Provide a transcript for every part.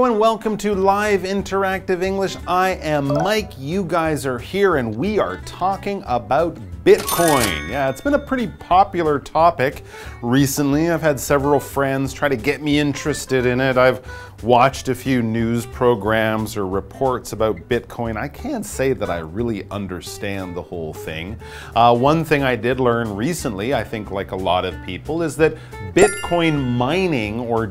everyone, welcome to Live Interactive English. I am Mike, you guys are here, and we are talking about Bitcoin. Yeah, it's been a pretty popular topic recently. I've had several friends try to get me interested in it. I've watched a few news programs or reports about Bitcoin. I can't say that I really understand the whole thing. One thing I did learn recently, I think like a lot of people, is that Bitcoin mining, or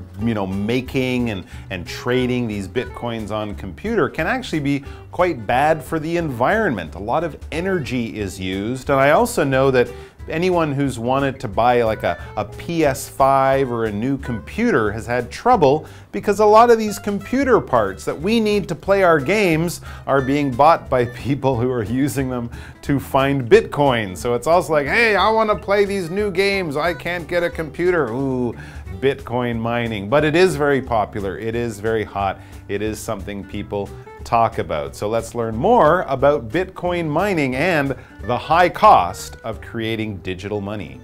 making and trading these Bitcoins on computer, can actually be quite bad for the environment. A lot of energy is used, and I also know that anyone who's wanted to buy like a PS5 or a new computer has had trouble because a lot of these computer parts that we need to play our games are being bought by people who are using them to find Bitcoin. So it's also like, hey, I want to play these new games. I can't get a computer. Ooh, Bitcoin mining. But it is very popular. It is very hot. It is something people talk about. So let's learn more about Bitcoin mining and the high cost of creating digital money.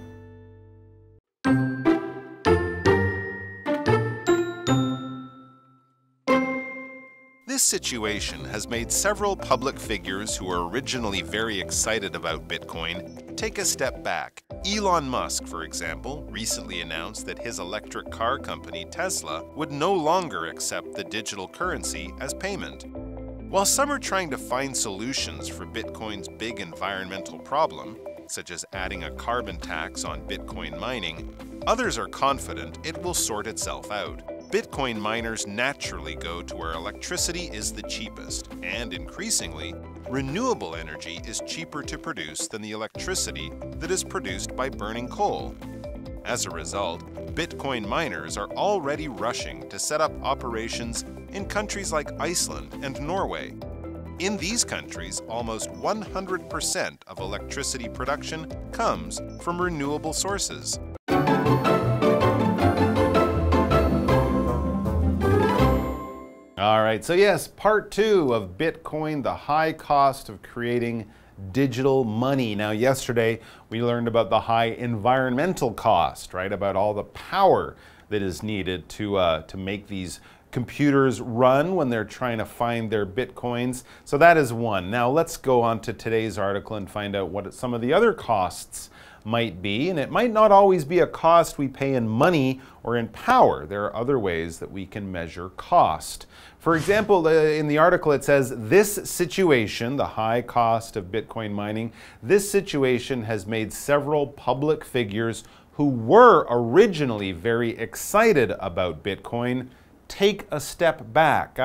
This situation has made several public figures who were originally very excited about Bitcoin take a step back. Elon Musk, for example, recently announced that his electric car company Tesla would no longer accept the digital currency as payment. While some are trying to find solutions for Bitcoin's big environmental problem, such as adding a carbon tax on Bitcoin mining, others are confident it will sort itself out. Bitcoin miners naturally go to where electricity is the cheapest, and increasingly, renewable energy is cheaper to produce than the electricity that is produced by burning coal. As a result, Bitcoin miners are already rushing to set up operations in countries like Iceland and Norway. In these countries, almost 100% of electricity production comes from renewable sources. All right, so yes, part two of Bitcoin, the high cost of creating digital money. Now, yesterday we learned about the high environmental cost, right? About all the power that is needed to make these computers run when they're trying to find their Bitcoins. So that is one. Now let's go on to today's article and find out what some of the other costs might be. And it might not always be a cost we pay in money or in power. There are other ways that we can measure cost. For example, in the article it says, this situation, the high cost of Bitcoin mining, this situation has made several public figures who were originally very excited about Bitcoin take a step back.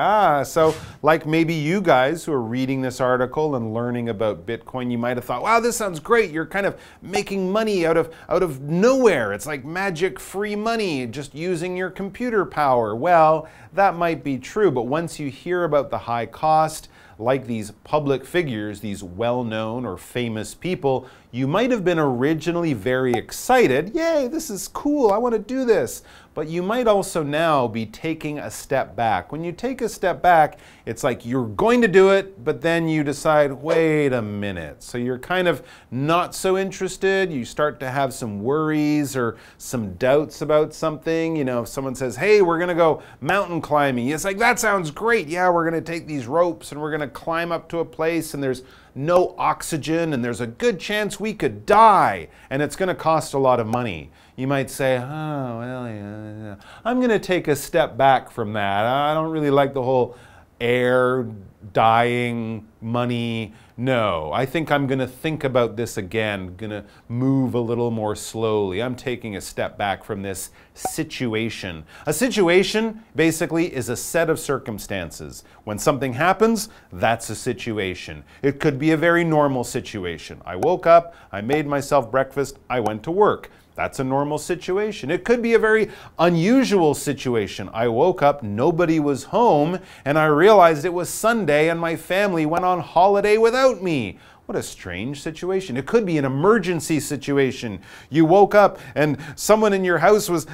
So like maybe you guys who are reading this article and learning about Bitcoin, you might have thought, wow, this sounds great. You're kind of making money out of nowhere. It's like magic free money, just using your computer power. Well, that might be true, but once you hear about the high cost, like these public figures, these well-known or famous people, you might have been originally very excited. Yay, this is cool, I want to do this. But you might also now be taking a step back. When you take a step back, it's like you're going to do it, but then you decide, wait a minute. So you're kind of not so interested. You start to have some worries or some doubts about something. If someone says, hey, we're going to go mountain climbing, it's like, that sounds great. Yeah, we're going to take these ropes and we're going to climb up to a place and there's no oxygen and there's a good chance we could die and it's going to cost a lot of money. You might say, oh, well, yeah, I'm going to take a step back from that. I don't really like the whole air, dying, money. No, I think I'm going to think about this again, going to move a little more slowly. I'm taking a step back from this situation. A situation basically is a set of circumstances. When something happens, that's a situation. It could be a very normal situation. I woke up, I made myself breakfast, I went to work. That's a normal situation. It could be a very unusual situation. I woke up, nobody was home, and I realized it was Sunday and my family went on holiday without me. What a strange situation. It could be an emergency situation. You woke up and someone in your house was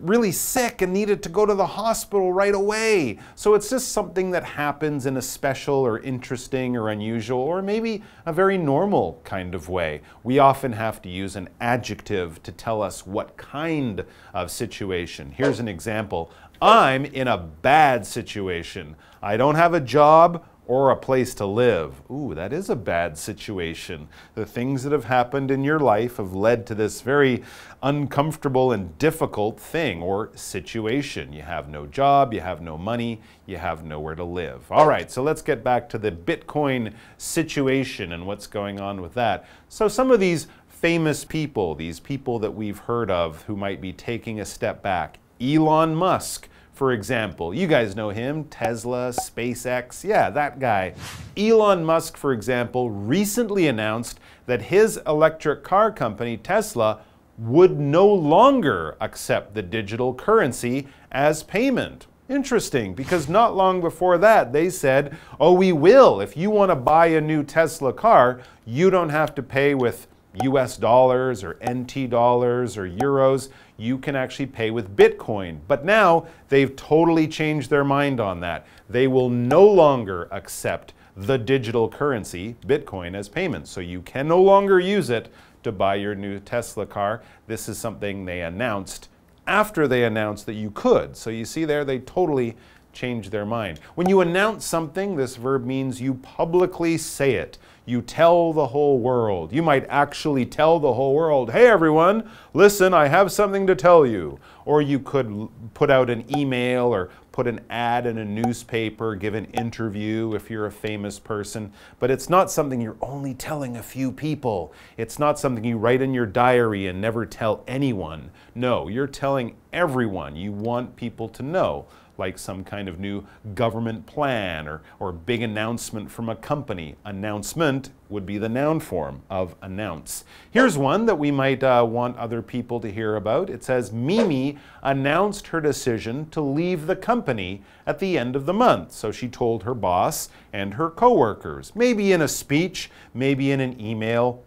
really sick and needed to go to the hospital right away. So it's just something that happens in a special or interesting or unusual or maybe a very normal kind of way. We often have to use an adjective to tell us what kind of situation. Here's an example. I'm in a bad situation. I don't have a job or a place to live. Ooh, that is a bad situation. The things that have happened in your life have led to this very uncomfortable and difficult thing or situation. You have no job, you have no money, you have nowhere to live. All right, so let's get back to the Bitcoin situation and what's going on with that. So some of these famous people, these people that we've heard of who might be taking a step back. Elon Musk, for example. You guys know him, Tesla, SpaceX, yeah, that guy. Elon Musk, for example, recently announced that his electric car company, Tesla, would no longer accept the digital currency as payment. Interesting, because not long before that, they said, oh, we will. If you want to buy a new Tesla car, you don't have to pay with US dollars or NT dollars or euros. You can actually pay with Bitcoin. But now they've totally changed their mind on that. They will no longer accept the digital currency, Bitcoin, as payment. So you can no longer use it to buy your new Tesla car. This is something they announced after they announced that you could. So you see there, they totally changed their mind. When you announce something, this verb means you publicly say it. You tell the whole world. You might actually tell the whole world, hey everyone, listen, I have something to tell you. Or you could put out an email or put an ad in a newspaper, give an interview if you're a famous person. But it's not something you're only telling a few people. It's not something you write in your diary and never tell anyone. No, you're telling everyone. You want people to know, like some kind of new government plan or big announcement from a company. Announcement would be the noun form of announce. Here's one that we might want other people to hear about. It says, Mimi announced her decision to leave the company at the end of the month. So she told her boss and her coworkers, maybe in a speech, maybe in an email,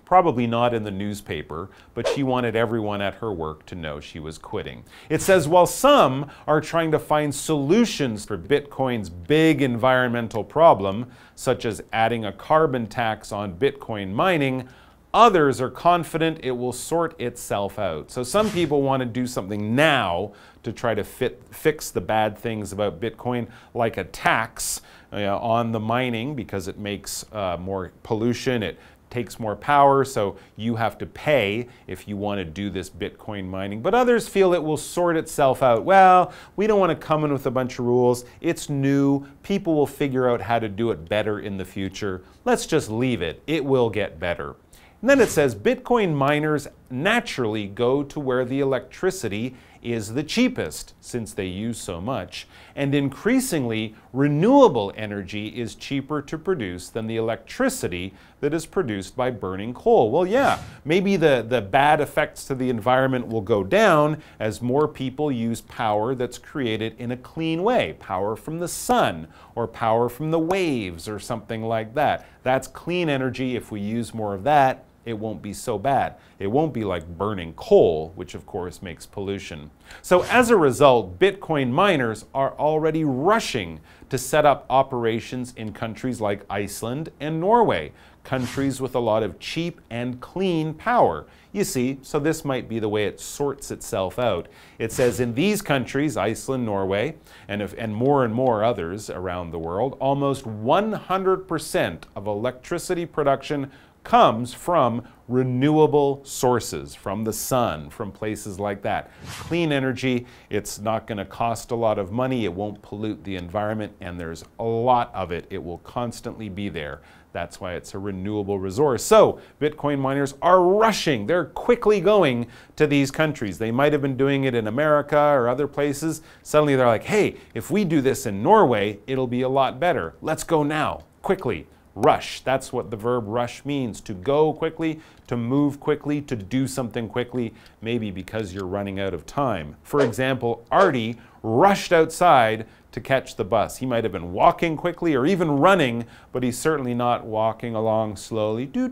probably not in the newspaper, but she wanted everyone at her work to know she was quitting. It says, while some are trying to find solutions for Bitcoin's big environmental problem, such as adding a carbon tax on Bitcoin mining, others are confident it will sort itself out. So some people want to do something now to try to fix the bad things about Bitcoin, like a tax on the mining because it makes more pollution, it takes more power, so you have to pay if you want to do this Bitcoin mining. But others feel it will sort itself out. Well, we don't want to come in with a bunch of rules. It's new. People will figure out how to do it better in the future. Let's just leave it. It will get better. And then it says, Bitcoin miners naturally go to where the electricity is the cheapest, since they use so much, and increasingly renewable energy is cheaper to produce than the electricity that is produced by burning coal. Well, yeah, maybe the bad effects to the environment will go down as more people use power that's created in a clean way, power from the sun or power from the waves or something like that. That's clean energy. If we use more of that, it won't be so bad. It won't be like burning coal, which of course makes pollution. So as a result, Bitcoin miners are already rushing to set up operations in countries like Iceland and Norway, countries with a lot of cheap and clean power. You see, so this might be the way it sorts itself out. It says in these countries, Iceland, Norway, and more others around the world, almost 100% of electricity production comes from renewable sources, from the sun, from places like that. Clean energy, it's not going to cost a lot of money, it won't pollute the environment, and there's a lot of it. It will constantly be there. That's why it's a renewable resource. So Bitcoin miners are rushing. They're quickly going to these countries. They might have been doing it in America or other places. Suddenly they're like, hey, if we do this in Norway, it'll be a lot better. Let's go now, quickly. rush. That's what the verb rush means, to go quickly, to move quickly, to do something quickly, maybe because you're running out of time. For example, Artie rushed outside to catch the bus. He might have been walking quickly or even running, but he's certainly not walking along slowly. Do.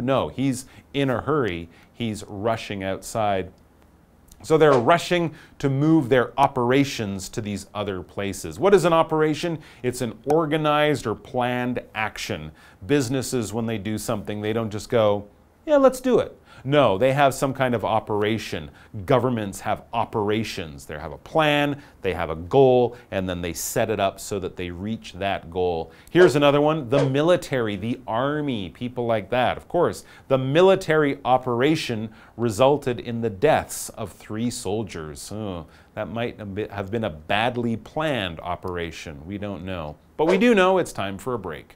No, he's in a hurry. He's rushing outside. So they're rushing to move their operations to these other places. What is an operation? It's an organized or planned action. Businesses, when they do something, they don't just go, yeah, let's do it. No, they have some kind of operation. Governments have operations. They have a plan, they have a goal, and then they set it up so that they reach that goal. Here's another one, the military, the army, people like that. Of course, the military operation resulted in the deaths of 3 soldiers. Oh, that might have been a badly planned operation. We don't know. But we do know it's time for a break.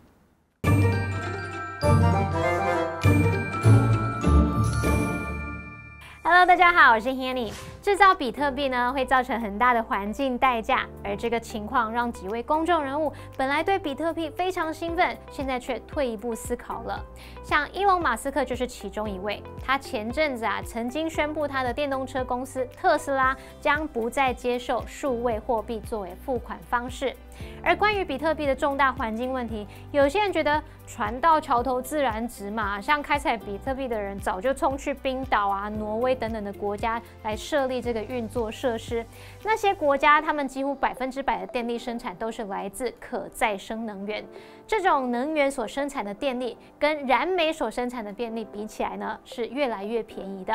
Hello， 大家好，我是 Hanny。制造比特币呢，会造成很大的环境代价，而这个情况让几位公众人物本来对比特币非常兴奋，现在却退一步思考了。像伊隆马斯克就是其中一位，他前阵子曾经宣布他的电动车公司特斯拉将不再接受数位货币作为付款方式。而关于比特币的重大环境问题，有些人觉得船到桥头自然直嘛，像开采比特币的人早就冲去冰岛挪威等等的国家来设立这个运作设施。那些国家他们几乎100%的电力生产都是来自可再生能源。这种能源所生产的电力跟燃煤所生产的电力比起来呢，是越来越便宜的。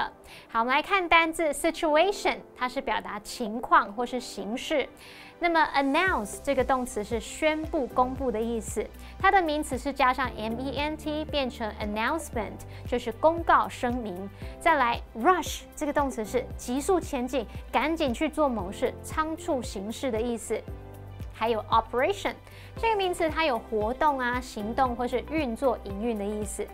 好，我们来看单字 situation， 它是表达情况或是形式。那么 announce 这个动词是宣布、公布的意思，它的名词是加上 ment 变成 announcement， 就是公告、声明。再来 rush 这个动词是急速前进、赶紧去做某事、仓促行事的意思。还有 operation 这个名词，它有活动行动或是运作、营运的意思。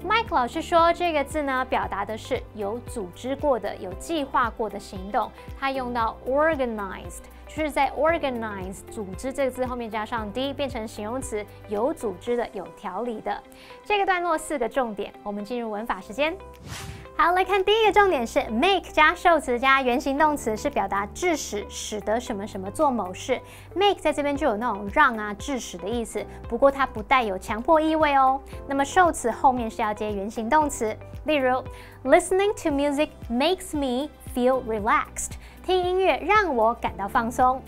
Mike 老师说，这个字呢，表达的是有组织过的、有计划过的行动。他用到 organized， 就是在 organize 组织这个字后面加上 d， 变成形容词，有组织的、有条理的。这个段落4个重点，我们进入文法时间。好，来看第一个重点是 make 加受词加原形动词，是表达致使、使得什么什么做某事。make 在这边就有那种让致使的意思，不过它不带有强迫意味哦。那么受词后面是要接原形动词，例如 listening to music makes me feel relaxed， 听音乐让我感到放松。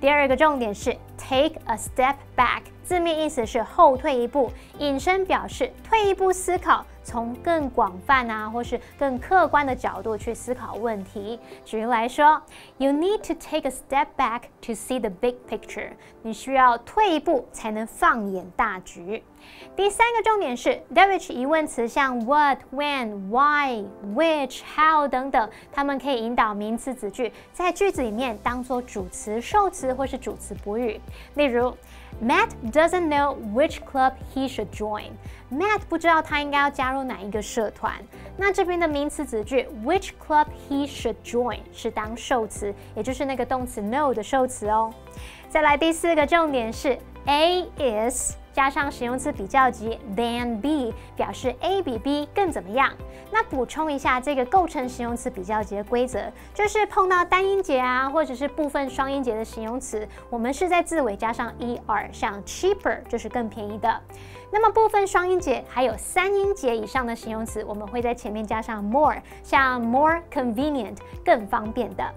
第二个重点是 take a step back， 字面意思是后退一步，引申表示退一步思考，从更广泛或是更客观的角度去思考问题。举例来说 ，You need to take a step back to see the big picture。你需要退一步才能放眼大局。第三个重点是 which 疑问词，像 what、when、why、which、how 等等，它们可以引导名词子句，在句子里面当作主词、受词或是主词补语。例如 Matt doesn't know which club he should join。Matt 不知道他应该要加入哪一个社团。那这边的名词子句 which club he should join 是当受词，也就是那个动词 know 的受词哦。再来第4个重点是 A is 加上形容词比较级 than B， 表示 A 比 B 更怎么样。那补充一下这个构成形容词比较级的规则，就是碰到单音节或者是部分双音节的形容词，我们是在字尾加上 er， 像 cheaper 就是更便宜的。那么部分双音节还有3音节以上的形容词，我们会在前面加上 more， 像 more convenient 更方便的。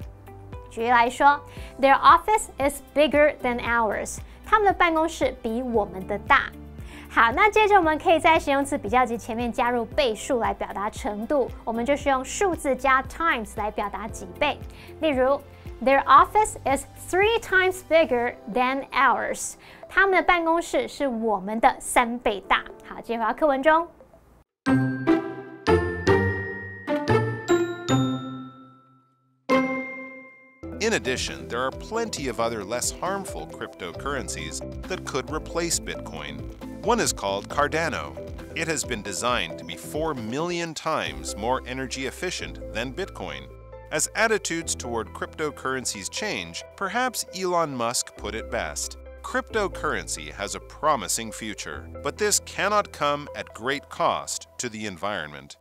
举例来说 ，Their office is bigger than ours。他们的办公室比我们的大。好，那接着我们可以在形容词比较级前面加入倍数来表达程度，我们就是用数字加 times 来表达几倍。例如 ，Their office is 3 times bigger than ours。他们的办公室是我们的3倍大。好，接回到课文中。In addition, there are plenty of other less harmful cryptocurrencies that could replace Bitcoin. One is called Cardano. It has been designed to be 4 million times more energy efficient than Bitcoin. As attitudes toward cryptocurrencies change, perhaps Elon Musk put it best. Cryptocurrency has a promising future, but this cannot come at great cost to the environment.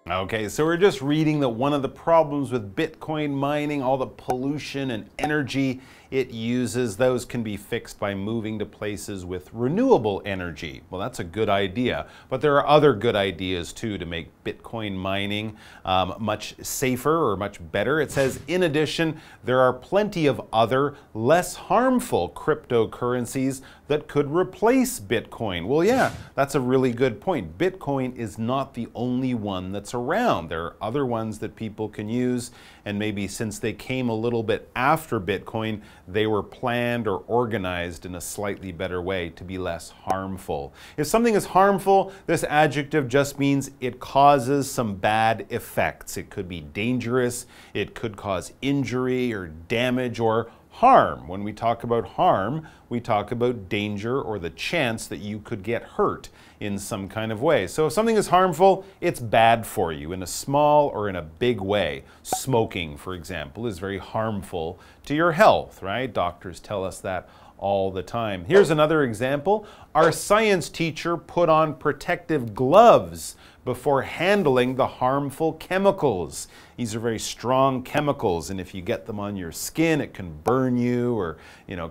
Okay, so we're just reading that one of the problems with Bitcoin mining, all the pollution and energy it uses, those can be fixed by moving to places with renewable energy. Well, that's a good idea, but there are other good ideas too to make Bitcoin mining much safer or much better. It says, in addition, there are plenty of other less harmful cryptocurrencies that could replace Bitcoin. Well, yeah, that's a really good point. Bitcoin is not the only one that's around. There are other ones that people can use, and maybe since they came a little bit after Bitcoin, they were planned or organized in a slightly better way to be less harmful. If something is harmful, this adjective just means it causes some bad effects. It could be dangerous, it could cause injury or damage or harm. When we talk about harm, we talk about danger or the chance that you could get hurt in some kind of way. So if something is harmful, it's bad for you in a small or in a big way. Smoking, for example, is very harmful to your health, right? Doctors tell us that all the time. Here's another example. Our science teacher put on protective gloves before handling the harmful chemicals. These are very strong chemicals, and if you get them on your skin, it can burn you or,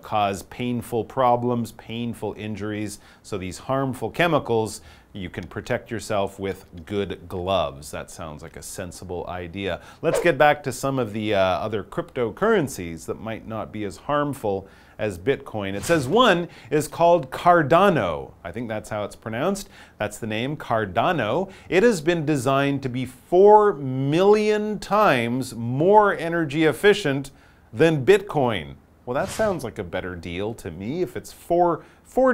cause painful problems, painful injuries. So these harmful chemicals, you can protect yourself with good gloves. That sounds like a sensible idea. Let's get back to some of the other cryptocurrencies that might not be as harmful as Bitcoin. It says one is called Cardano. I think that's how it's pronounced. That's the name, Cardano. It has been designed to be 4 million times more energy efficient than Bitcoin. Well, that sounds like a better deal to me. If it's four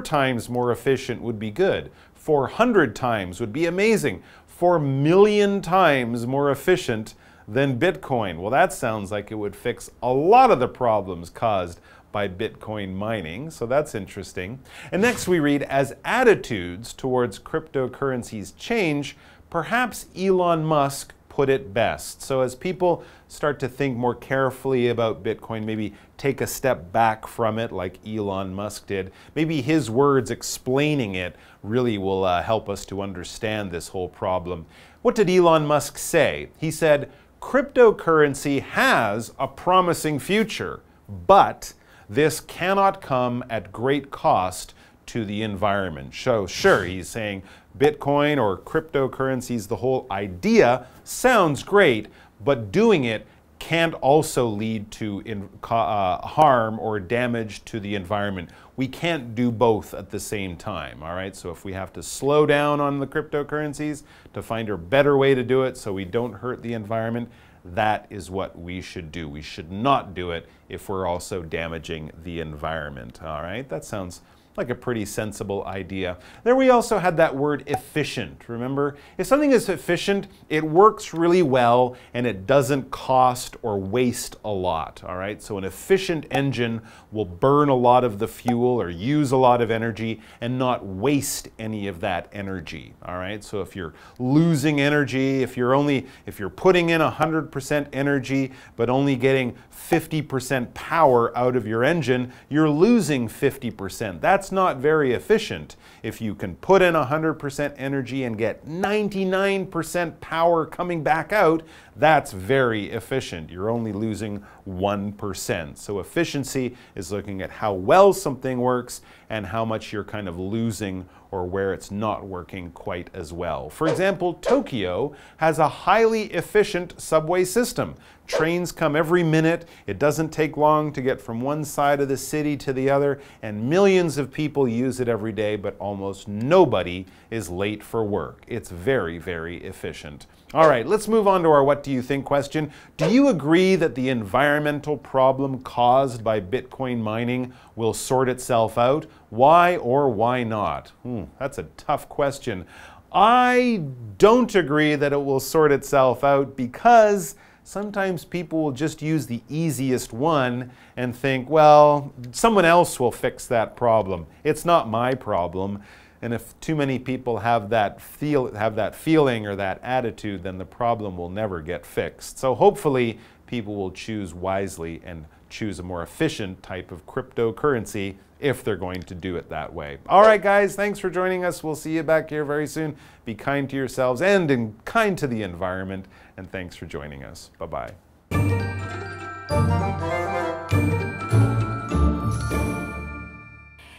times more efficient would be good. 400 times would be amazing. 4 million times more efficient than Bitcoin. Well, that sounds like it would fix a lot of the problems caused by Bitcoin mining, so that's interesting. And next we read, as attitudes towards cryptocurrencies change, perhaps Elon Musk put it best. So as people start to think more carefully about Bitcoin, maybe take a step back from it like Elon Musk did, maybe his words explaining it really will help us to understand this whole problem. What did Elon Musk say? He said, cryptocurrency has a promising future, but this cannot come at great cost to the environment. So sure, he's saying Bitcoin or cryptocurrencies, the whole idea sounds great, but doing it can't also lead to harm or damage to the environment. We can't do both at the same time, all right? So if we have to slow down on the cryptocurrencies to find a better way to do it so we don't hurt the environment, that is what we should do. We should not do it if we're also damaging the environment, all right? That sounds like a pretty sensible idea. There we also had that word efficient, remember? If something is efficient, it works really well and it doesn't cost or waste a lot, all right? So an efficient engine will burn a lot of the fuel or use a lot of energy and not waste any of that energy, all right? So if you're losing energy, if you're putting in 100% energy but only getting 50% power out of your engine, you're losing 50%. That's not very efficient. If you can put in 100% energy and get 99% power coming back out, that's very efficient. You're only losing 1%. So efficiency is looking at how well something works and how much you're kind of losing or where it's not working quite as well. For example, Tokyo has a highly efficient subway system. Trains come every minute. It doesn't take long to get from one side of the city to the other, and millions of people use it every day, but almost nobody is late for work. It's very, very efficient. All right, let's move on to our what do you think question. Do you agree that the environmental problem caused by Bitcoin mining will sort itself out? Why or why not? That's a tough question. I don't agree that it will sort itself out because sometimes people will just use the easiest one and think, well, someone else will fix that problem. It's not my problem. And if too many people have that feeling or that attitude, then the problem will never get fixed. So hopefully people will choose wisely and choose a more efficient type of cryptocurrency if they're going to do it that way. All right, guys, thanks for joining us. We'll see you back here very soon. Be kind to yourselves and kind to the environment. And thanks for joining us. Bye-bye.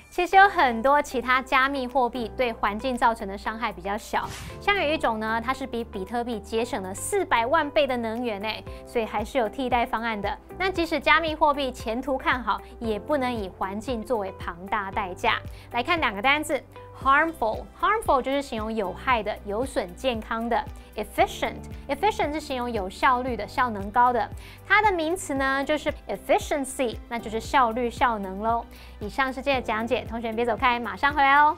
其实有很多其他加密货币对环境造成的伤害比较小，像有一种呢，它是比比特币节省了400万倍的能源诶，所以还是有替代方案的。那即使加密货币前途看好，也不能以环境作为庞大代价。来看2个单字 ，harmful 就是形容有害的、有损健康的。efficient 是形容有效率的、效能高的。它的名词呢就是 efficiency， 那就是效率、效能咯。以上是这个讲解，同学别走开，马上回来哦。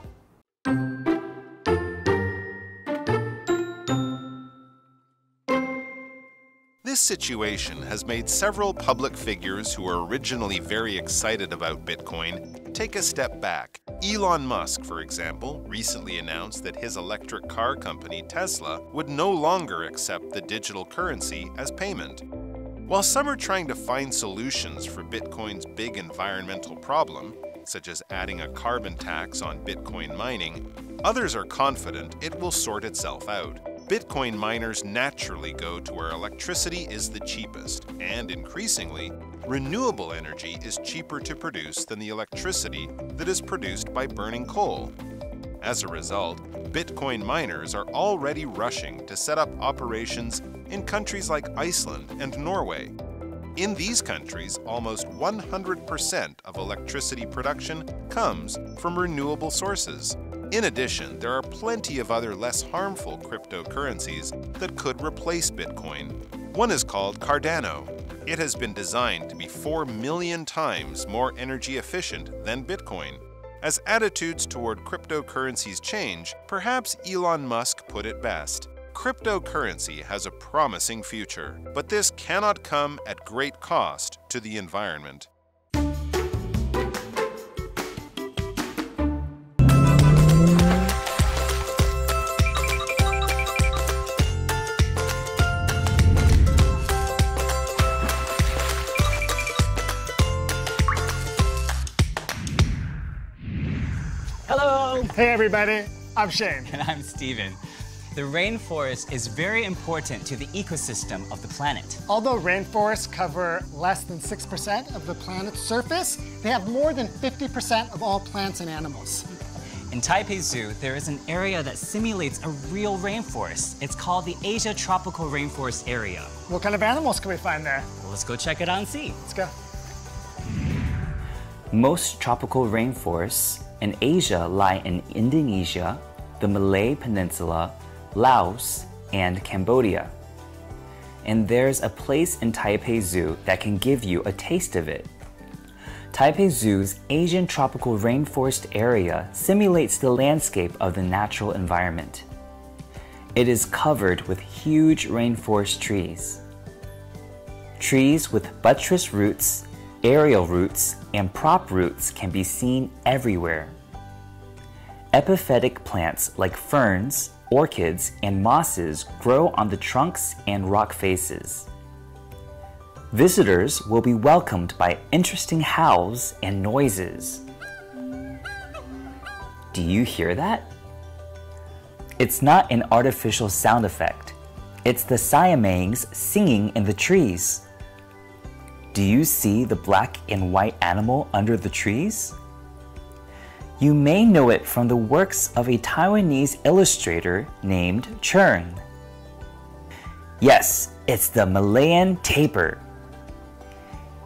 This situation has made several public figures who were originally very excited about Bitcoin take a step back. Elon Musk, for example, recently announced that his electric car company Tesla would no longer accept the digital currency as payment. While some are trying to find solutions for Bitcoin's big environmental problem, such as adding a carbon tax on Bitcoin mining, others are confident it will sort itself out. Bitcoin miners naturally go to where electricity is the cheapest, and increasingly, renewable energy is cheaper to produce than the electricity that is produced by burning coal. As a result, Bitcoin miners are already rushing to set up operations in countries like Iceland and Norway. In these countries, almost 100% of electricity production comes from renewable sources. In addition, there are plenty of other less harmful cryptocurrencies that could replace Bitcoin. One is called Cardano. It has been designed to be 4 million times more energy efficient than Bitcoin. As attitudes toward cryptocurrencies change, perhaps Elon Musk put it best. Cryptocurrency has a promising future, but this cannot come at great cost to the environment. Hello! Hey everybody, I'm Shane. And I'm Steven. The rainforest is very important to the ecosystem of the planet. Although rainforests cover less than 6% of the planet's surface, they have more than 50% of all plants and animals. In Taipei Zoo, there is an area that simulates a real rainforest. It's called the Asia Tropical Rainforest area. What kind of animals can we find there? Well, let's go check it out and see. Let's go. Most tropical rainforests in Asia lie in Indonesia, the Malay Peninsula, Laos, and Cambodia. And there's a place in Taipei Zoo that can give you a taste of it. Taipei Zoo's Asian tropical rainforest area simulates the landscape of the natural environment. It is covered with huge rainforest trees. Trees with buttress roots, aerial roots, and prop roots can be seen everywhere. Epiphytic plants like ferns, orchids, and mosses grow on the trunks and rock faces. Visitors will be welcomed by interesting howls and noises. Do you hear that? It's not an artificial sound effect. It's the siamangs singing in the trees. Do you see the black and white animal under the trees? You may know it from the works of a Taiwanese illustrator named Chern. Yes, it's the Malayan tapir.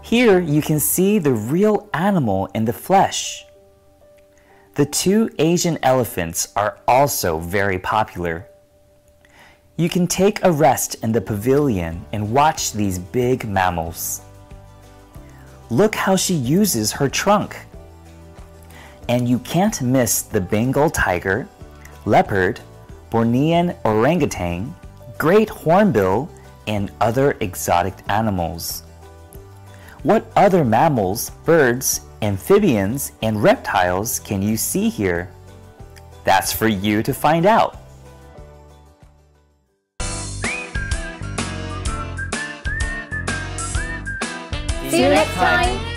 Here you can see the real animal in the flesh. The 2 Asian elephants are also very popular. You can take a rest in the pavilion and watch these big mammals. Look how she uses her trunk. And you can't miss the Bengal tiger, leopard, Bornean orangutan, great hornbill, and other exotic animals. What other mammals, birds, amphibians, and reptiles can you see here? That's for you to find out. See you next time!